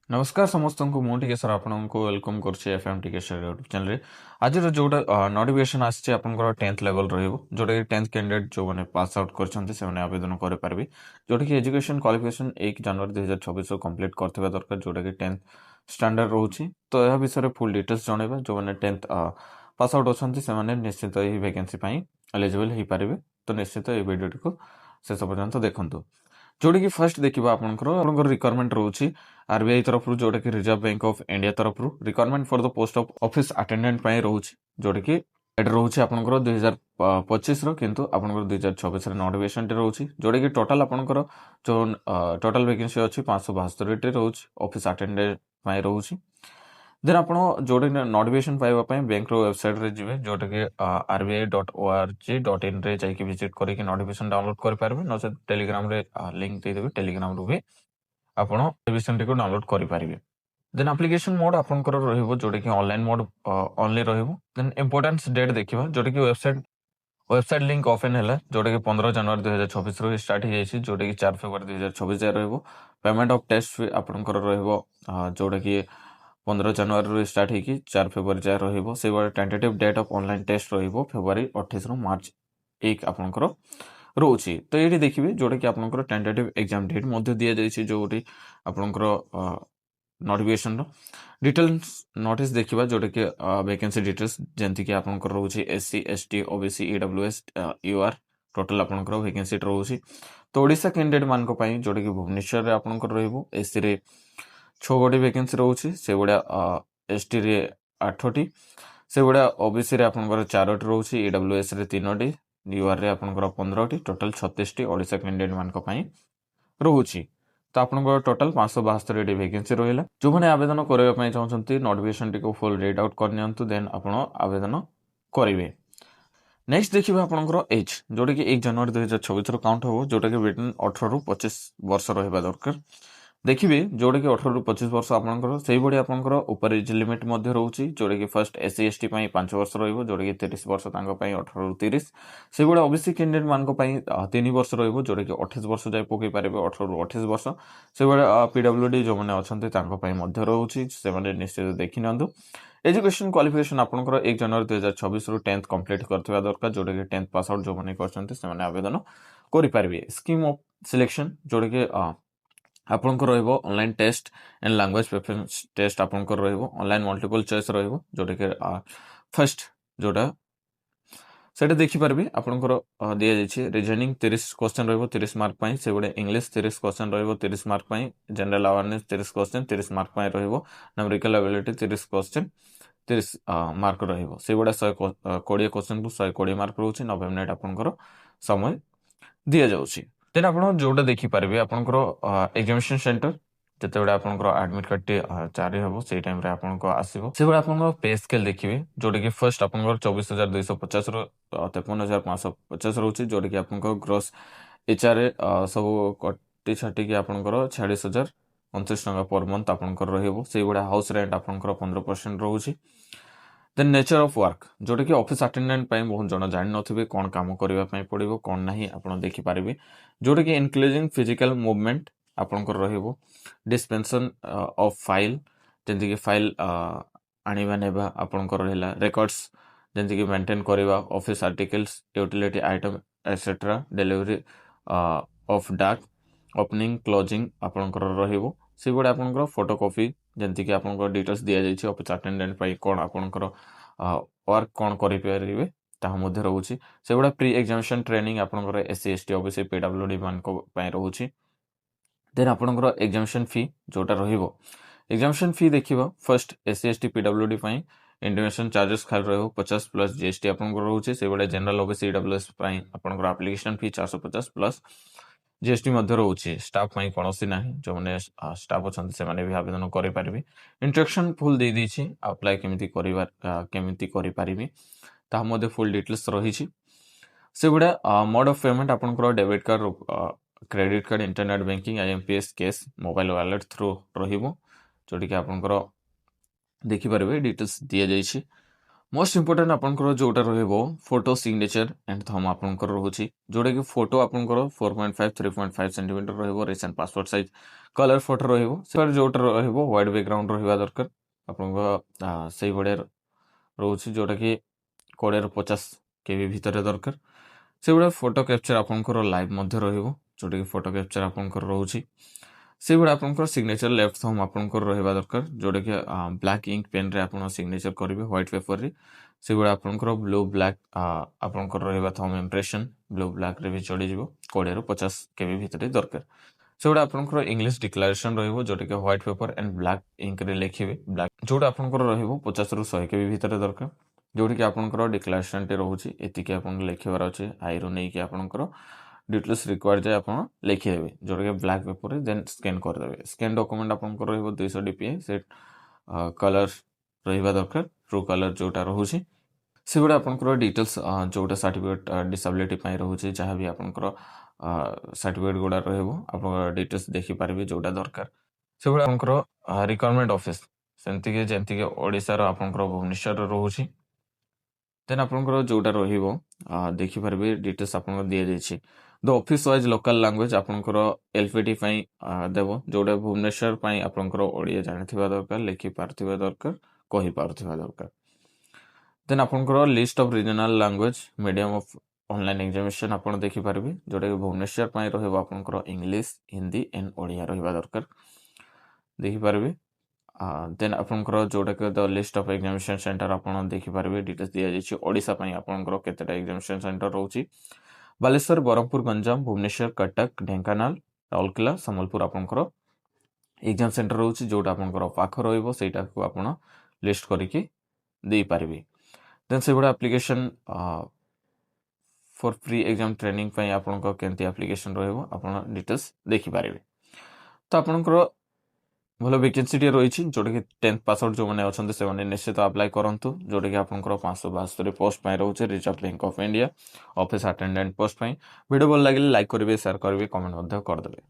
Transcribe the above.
नमस्कार समस्त को मुझे सर आपको वेलकम करछे एफएम टीके सर यूट्यूब चैनल आज जोटा नोटिफिकेशन आछे आपनकर 10th लेवल रहइबो जोटा कि 10th कैंडिडेट जो माने पास आउट करछन्ते से माने आवेदन करे पारबे जोटा कि एजुकेशन क्वालिफिकेशन 1 जनवरी 2026 को कंप्लीट करथिबा दरकार जोटा कि 10th स्टैंडर्ड रहउची तो यह विषय रे फुल डिटेल्स जणेबा जो माने 10th पास आउट अछन्ते से माने निश्चित ही वैकेंसी पई एलिजिबल ही पारबे तो निश्चित ए वीडियो को शेष पर्यंत देखंतु जोटा कि फर्स्ट देखिबा आपनकर रिक्वायरमेंट रहउची आरबीआई तरफ जोटा कि रिजर्व बैंक ऑफ इंडिया तरफ requirement for the post of office attendant पई रहउची जोटा कि एड रहउची आपनकर 2025 रो किंतु आपनकर 2026 रे नोटिफिकेशन टे रहउची जोटा कि टोटल आपनकर जो टोटल वैकेंसी अछि 572 टे रहउची ऑफिस अटेंडेंट पई रहउची देन आपण जोटा नोटिफिकेशन पाइबा पई बैंक रो वेबसाइट रे जिवे जोटा कि rbi.org.in रे जाई विजिट करी कि नोटिफिकेशन डाउनलोड कर पारबे न से टेलीग्राम रे लिंक दे देबे टेलीग्राम रो भी आपण नोटिफिकेशन को डाउनलोड कर पारबे देन एप्लिकेशन मोड आपनकर रहइबो जोटा कि ऑनलाइन मोड ओनली रहइबो देन इंपोर्टेंस डेट देखिबा जोटा कि वेबसाइट लिंक ओपन हैला जोटा कि 15 जनवरी 2026 रो स्टार्ट हो जायछि जोटा कि 4 फरवरी 2026 जाय रहइबो पेमेंट ऑफ टेस्ट फी आपनकर रहइबो जोटा कि 15 जनवरी रो स्टार्ट हो कि 4 फरवरी जाय रहइबो से बडा tentative date of online test रहइबो फरवरी 28 रो मार्च 1 आपनकर रोची तो ये देखिए जोटा कि आपनकर टेंटेटिव एग्जाम डेट मध्य दिया जायछि जोटी आपनकर नोटिफिकेशन डिटेल्स नोटिस देखिबा जोटा कि वैकेंसी डिटेल्स जेंति कि आपनकर रहउछि SC ST OBC EWS UR total आपनकर वैकेंसी रहउछि तो ओडिसा कैंडिडेट मान को पई जोटा कि भुवनेश्वर रे आपनकर रहइबो एससी रे 6 गोटी वैकेंसी रहउछि से बडा एसटी रे 8 टी से बडा ओबीसी रे आपनकर 4 टी रहउछि ईडब्ल्यूएस रे 3 टी यूआर रे आपनकर 15 T total 36 T Odisha candidate मान को पई रहउछि तो आपनकर टोटल 572 टी वैकेंसी रहिला जो माने आवेदन करबा पई चाहछन्ती नोटिफिकेशन टी को फुल रीड आउट कर नियंतु देन आपण आवेदन करिवे नेक्स्ट देखिबा आपनकर एज जोटा कि 1 जनवरी 2026 रो काउंट हो जोटा कि बिटवीन 18 रु 25 वर्ष रहबा दरकार देखिए जोटा कि 18 रु 25 वर्ष आपनकर सेही बडी आपनकर ऊपर एज लिमिट मध्ये रहउची जोटा कि फर्स्ट एससी एसटी पई 5 वर्ष रहइबो जोटा कि 30 वर्ष तांको पई 18 रु 30 सेही बडी ओबीसी कैंडिडेट मान को पई 3 वर्ष रहइबो जोटा कि 28 वर्ष जाय पकई पारेबे 18 रु 28 वर्ष सेही बडी पीडब्ल्यूडी जो माने अछन्ते तांको पई मध्ये रहउची से माने निश्चित देखि नंदु एजुकेशन क्वालिफिकेशन आपनकर 1 जनवरी 2026 रु 10th कंप्लीट करथिबा दरकार जोटा कि 10th पास आउट जो माने करछन्ते से माने आवेदन करि पारबे स्कीम ऑफ सिलेक्शन जोटा कि आपनकर रहइबो online test and language preference test आपनकर रहइबो ऑनलाइन मल्टीपल चॉइस रहइबो जोटा कि फर्स्ट जोटा सेटा देखि पारबे आपनकर दिया जायछि रीजनिंग 30 क्वेश्चन रहइबो 30 मार्क पई से बडे इंग्लिश 30 क्वेश्चन रहइबो 30 मार्क पई जनरल अवेयरनेस 30 क्वेश्चन 30 मार्क पई रहइबो न्यूमेरिकल एबिलिटी 30 क्वेश्चन 30 मार्क रहइबो से बडा 120 क्वेश्चन को 120 मार्क रहउछि 90 मिनिट आपनकर समय दिया जाउछि देन आपण जोटा देखि पारबे आपनकर एग्जामिनेशन सेंटर जते बडा आपनकर एडमिट कार्ड टी जारी हबो सेही टाइम रे आपनको आसीबो से बडा आपनकर पे स्केल देखिबे जोटा कि फर्स्ट आपनकर 24250 रो 53550 रहउछि जोटा कि आपनकर ग्रॉस एचआर सब कटी छाटी कि आपनकर 46029 टका पर मंथ आपनकर रहइबो सेही बडा हाउस रेंट आपनकर 15% रहउछि देन नेचर ऑफ वर्क जोटा कि ऑफिस अटेंडेंट पई बहुत जण जानि नथिबे कोन काम करबा पई पड़िबो कोन नाही आपण देखि पारिबे जोटा कि इंक्लूडिंग फिजिकल मूवमेंट आपनकर रहइबो डिस्पेंशन ऑफ फाइल जेंति कि फाइल आनिबा नेबा आपनकर रहला रेकॉर्ड्स जेंति कि मेंटेन करबा office articles utility item etcetera delivery of डाक ओपनिंग क्लोजिंग आपनकर रहइबो से बडा आपनकर फोटोकॉपी जेंति कि आपनकर डिटेल्स दिया जायछि ऑफिस अटेंडेंट पई कोन आपनकर वर्क कोन करि परिबे ताहा मध्ये रहउछि से बडा प्री एग्जामिनेशन ट्रेनिंग आपनकर एससी एसटी ओबीसी पीडब्ल्यूडी मान को पई रहउछि देन आपनकर एग्जामिनेशन फी जोटा रहिबो एग्जामिनेशन फी देखिबो फर्स्ट एससी एसटी पीडब्ल्यूडी पई इंटिमेशन चार्जेस खाल रहबो 50 प्लस जीएसटी आपनकर रहउछि से बडा जनरल ओबीसी ईडब्ल्यूएस पई आपनकर एप्लीकेशन फी 450 प्लस जीएसटी मध्ये रहउछि स्टाफ पई कोनोसी नाही जो माने स्टाफ अछन से माने भी आवेदन करि पारिबे इंस्ट्रक्शन फुल दे दी छी अप्लाई केमिति करि पारिबे ता मध्ये फुल डिटेल्स रही छी से गुडा मोड ऑफ पेमेंट आपनकर debit card credit card internet banking IMPS cash mobile wallet through रहिबो जोटी कि आपनकर देखि पारिबे डिटेल्स दिया जायछि मोस्ट इम्पोर्टाट आपंकर जोटा फोटो सिग्नेचर एंड थम आपंकर रोचे जोटा कि फोटो आपंकर 4.5 3.5 centimetre recent passport size colour photo रोटा व्हाइट बैकग्राउंड रहा दरकार आप से भाया रोचे जोटा कि 20 ରୁ 50 केबी भितर दरकार से गुड़ा फोटो कैप्चर आपंकर लाइव जोटा कि फोटो कैप्चर आपंकर रोचे से गुड़ा आपंकर सिग्नेचर लेफ्ट थम आपंकर रहा दरकार जोटा कि ब्लैक इंक पेन रे आप सिग्नेचर करेंगे व्हाइट पेपर रे से गुड़ा आपंकर ब्लू ब्लैक आपंकर रहा थम इम्प्रेशन ब्लू ब्लैक रे भी चढ़ी 20 ରୁ 50 केबी भितर दरकार से गुड़ा आपंकर इंग्लिश डिक्लेरेशन रहिबो जोटा कि white paper and black ink रे लिखिबे ब्लैक जोटा आपंकर रहिबो 50 ରୁ 100 केबी भितर दरकार जोटा कि आपंकर डिक्लेरेशन टे रोचे एतिके आपन लिखिबार अछि आई रो नै कि आपंकर डिटेल्स रिक्वायर्ड जाए आप लिखिदेवे जोटा कि ब्लैक पेपर देन स्कैन करदे स्कैन डॉक्यूमेंट आपंकर 200 dpi से कलर रहा दरकार ट्रू कलर जोटा रोचे से गुड़ा आपंकर डिटेल्स जोटा सर्टिफिकेट डिसेबिलिटी रोचे जहाँ भी आपंकर सर्टिफिकेट गुड़ा रहा डिटेल्स देखिपारे जोटा दरकार से गुड़ा आपंकर रिक्वायरमेंट ऑफिस सेमती जमती ओडिशार आपंकर भुवनेश्वर रोचे देन आपंकर जोटा देखिपारे डिटेल्स आपको दि जाइए the office wise local language आपंकर एलपीटी देव जोटा भुवनेश्वर आपंकर ओडिया जानिथिबा दरकार लिखि पारथिबा दरकार कहि पारथिबा दरकार देन आपंकर list of regional language medium of online examination आप देखिपारे जोटा कि भुवनेश्वर रहिबो आपंकर इंग्लिश हिंदी एंड ओडिया रहिबा दरकार देखिपारे देन आपंकर जोटा कि the list of examination centre आप देखिपारे डिटेल्स दि जाइए ओडिशा आपंकर केतेटा एग्जामिनेशन सेंटर रोची बालेश्वर बरहमपुर गंजाम भुवनेश्वर कटक ढेंकानाल राउरकेला संबलपुर आपंकर एग्जाम सेंटर रोचे जोटा आपंकर पाख रहीटा को आप लिस्ट करके दे पारे देन से गुड़ा application for free exam training आपंकर केमती एप्लिकेशन रहा डिटेल्स देखिपारे तो आपंकर भल वैकेंसी रही जोटा कि 10th पास आउट जो मैंने अच्छा से निश्चित अप्लाई करूँ जोटा कि आपंकर 572 पोस्ट रोचे reserve bank of India office attendant post video भल लगे लाइक करेंगे शेयर करेंगे कमेंट करदे।